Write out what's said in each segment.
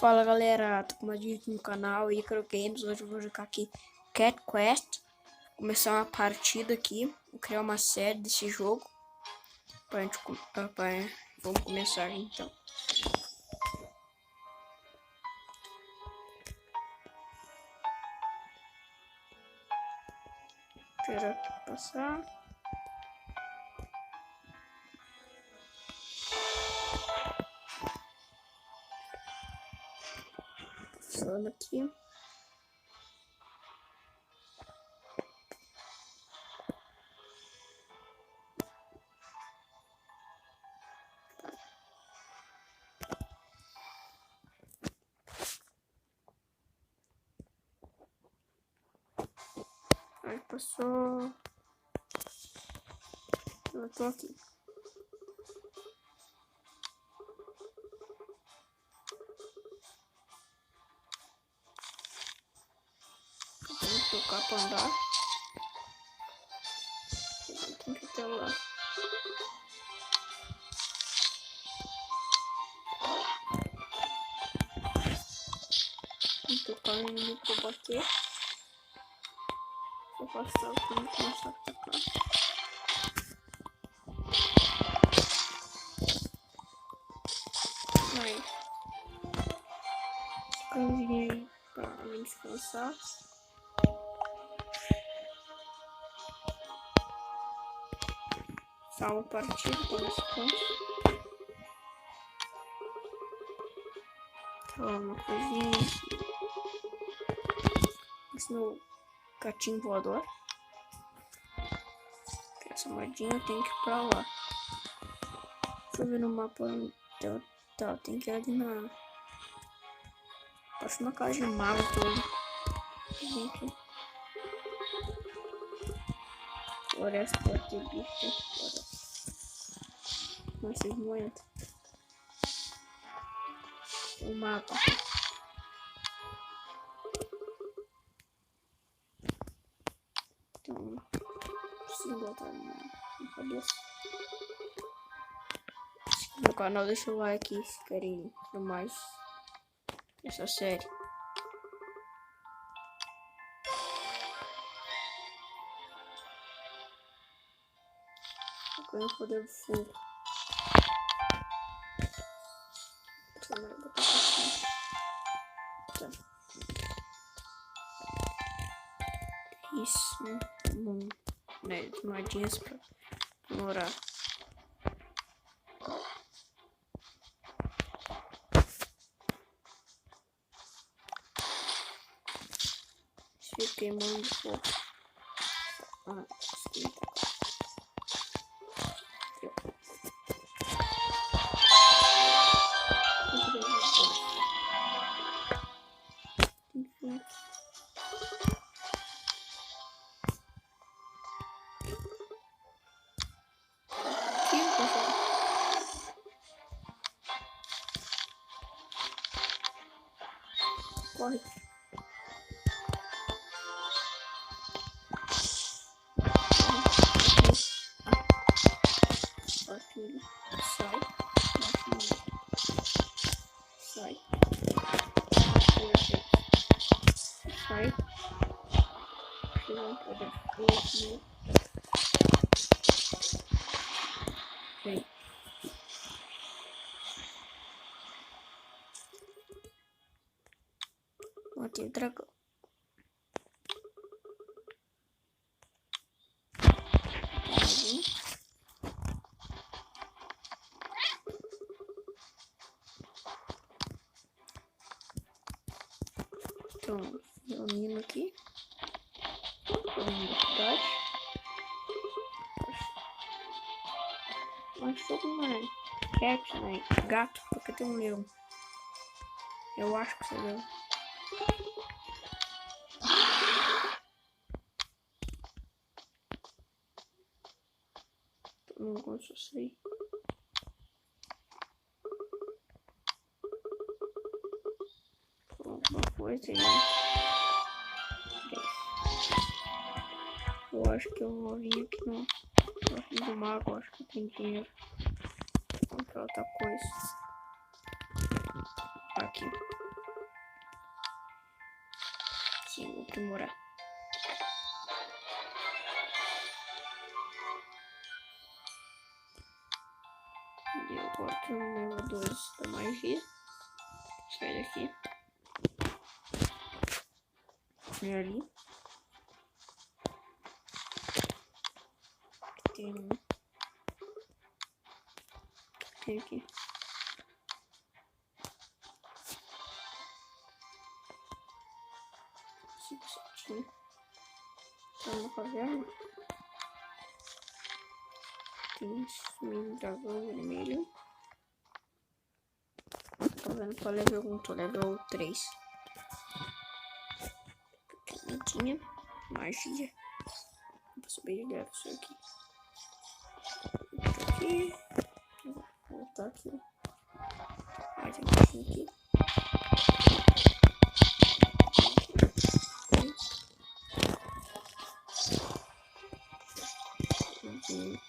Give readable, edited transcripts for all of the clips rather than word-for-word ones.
Fala galera, tô com mais vídeo aqui no canal Icaro Games. Hoje eu vou jogar aqui Cat Quest. Vou começar uma partida aqui, vou criar uma série desse jogo vamos começar então. Esperar aqui passar. Passando aqui. Aí passou. Eu tô aqui. Vamos tocar pra andar. Tem que até lá. Vou tocar no inimigo pra bater. Vou passar o tempo e começar a atacar. Aí. Cãozinho aí pra me descansar. Salva a partida com descanso. Então, uma coisinha. Esse meu gatinho voador. Essa moedinha tem que ir pra lá. Deixa eu ver no mapa. Tá, tem que ir ali na. Acho uma casa de mago toda. Gente. Floresta pode ter bicho. Mas vocês não entram. O mapa. Então, preciso botar na cabeça. No canal, deixa o like se querem ver mais essa série. Agora o poder do fogo. Tá. Isso, né? Moedinhas pra morar. Se queimando fogo. Ah, esquenta. Corre. Aqui. Sai. Sai. Sai. Vem. Matei o dragão. Então, reunindo aqui. Velocidade. Mas fogo não é cat, né? Gato, porque tem um leão. Eu acho que você leão. Não gosto assim. Alguma coisa aí. Eu acho que eu vou vir aqui no fim do mago. Acho que tem dinheiro pra comprar outra coisa. Aqui. aprimorar. E agora tem o nível 2 da magia. Sai daqui. E ali. Tem aqui. Tá na caverna. Tem esse dragão vermelho. Tô vendo qual level 1, tô level 3. Pequenininha. Magia. Vou subir de level isso aqui. Aqui. Vou voltar aqui. Mais um pouquinho aqui. Aqui.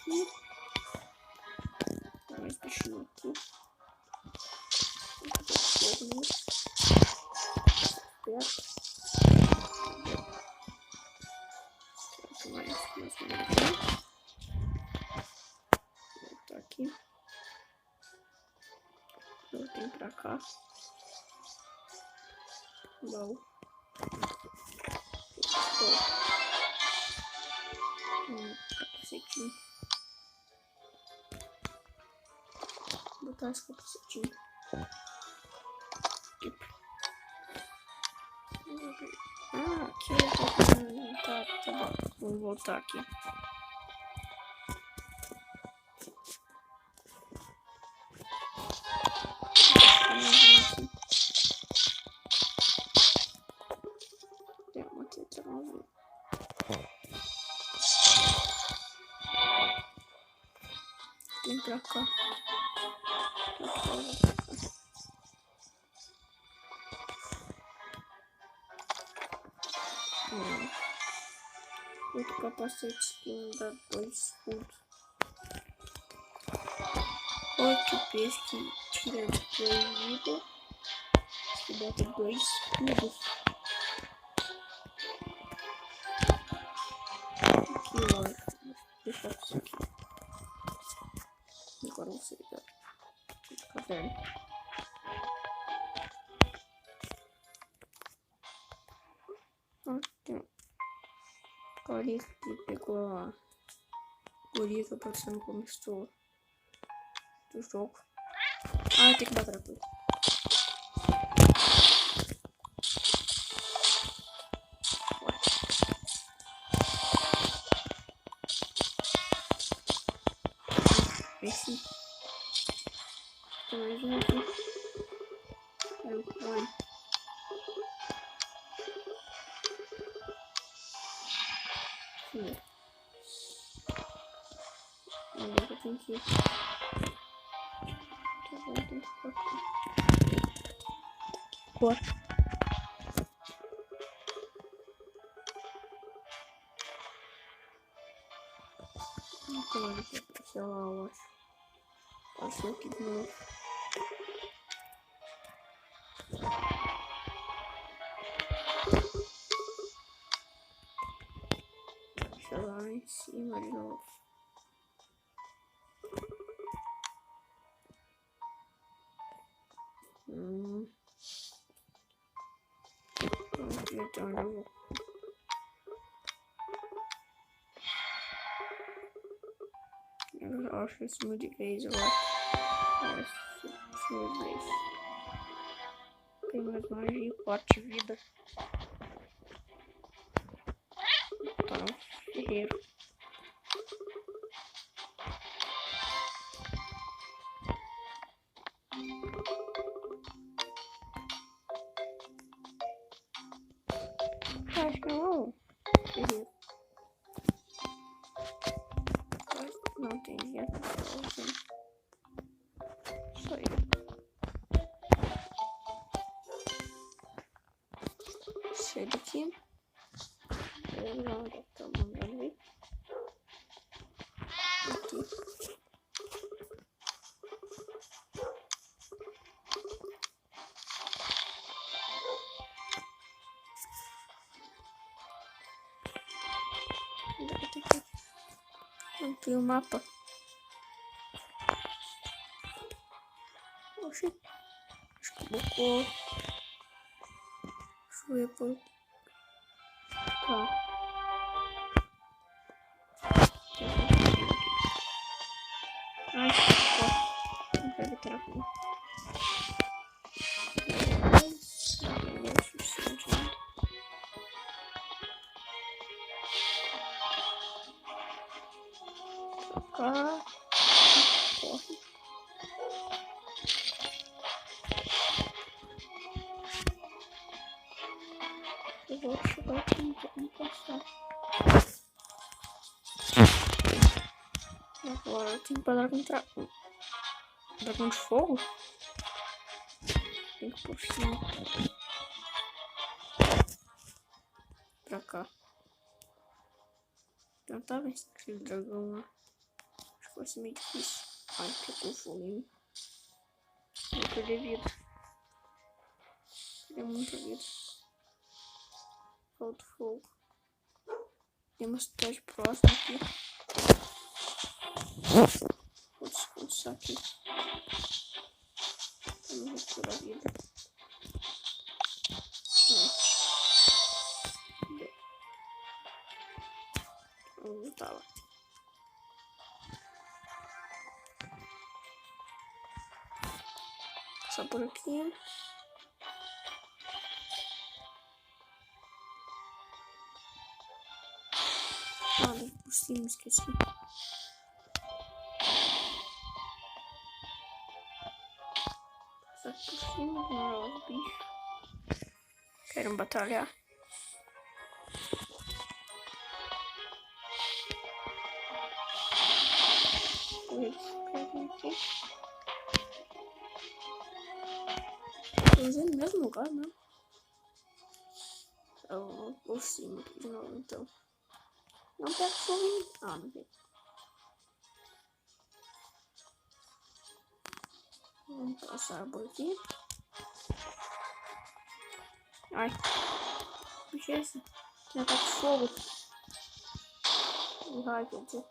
Mais bichinho aqui. Perto. Mais voltar aqui. Voltei pra cá. Baú. Capacetinho. Vou botar esse capacetinho. Ah, aqui eu tô... Tá bom. Vou voltar aqui. Tem uma teta nova. Vem pra cá. Outro capacete que me dá 2 escudos. Outro peixe que tira 2 vida. Que bota 2 escudos. Aqui, ó. Deixa isso aqui. Agora eu vou sair da caverna. Olha que pegou a guria que apareceu no começo do jogo. Ah, eu tenho que bater a coisa. Esse. Tem mais um aqui. Vai. Agora eu tenho que ir. Tá bom, tem que ficar aqui. Bora. Agora eu vou passar lá, eu acho. Passou aqui de novo. Deixa lá em cima de novo. Então eu vou. Eu acho isso muito de vez, eu acho. Isso de vez. Tem mais magia, 4 de vida. Tá, ferreiro. Acho que não. Ferreiro. Não tem jeito. Só eu. Sai daqui. Eu não tô mandando ver. Aqui. buguei o mapa. Oxi. Acho que bugou. Deixa eu ver por... Tá. Ai, ó. Não vai evitar aqui. Cá. Corre. Eu vou chegar aqui, não tem como passar. Agora eu tenho que parar contra dragão de fogo. Tem que ir por cima. Pra cá. Tentar vencer aquele dragão lá. Acho que vai ser meio difícil. Ai, pegou fogo. Vou perder vida. Perder muita vida. Falta fogo. Tem uma cidade próxima aqui. Vou descansar aqui. Pra não recuperar a vida. Vamos voltar lá. Passar por aqui. Ah, por cima, esqueci. Passar por cima, ignorar os bichos. Querem batalhar. Aqui. Tô usando no mesmo lugar, né? Eu vou por cima aqui de novo, então. Não pega fogo. Ah, não pega. Vamos passar por aqui. Ai. Bicho é esse? Tem ataque de fogo. De raio, quer dizer.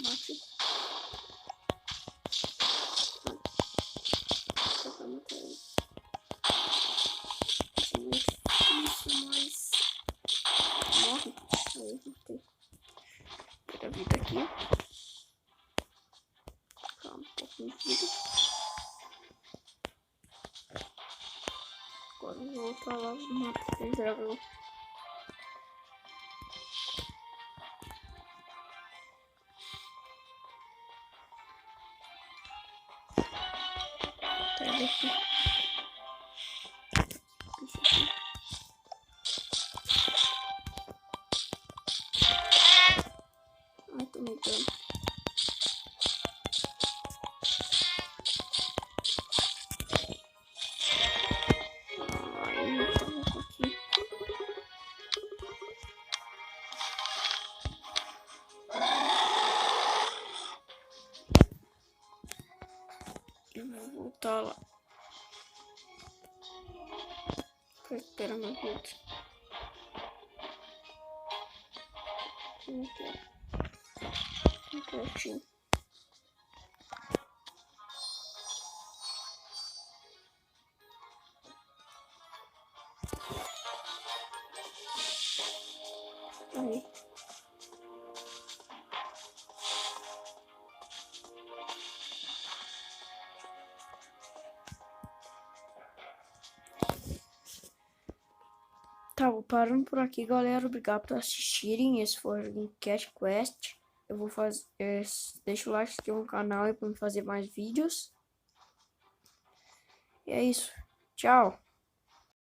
Mate. A vida aqui. Calma, um pouquinho de vida. Agora eu vou voltar lá no mapa do dragão. Tá daqui. Isso aqui. Ai, tomei dano. Eu vou voltar lá. Pra esperar minha vida. Pertinho. Aí. Tá, vou parando por aqui, galera. Obrigado por assistirem. Esse foi o Cat Quest. Eu vou fazer. Deixa o like, se inscreva no canal aí pra me fazer mais vídeos. E é isso. Tchau.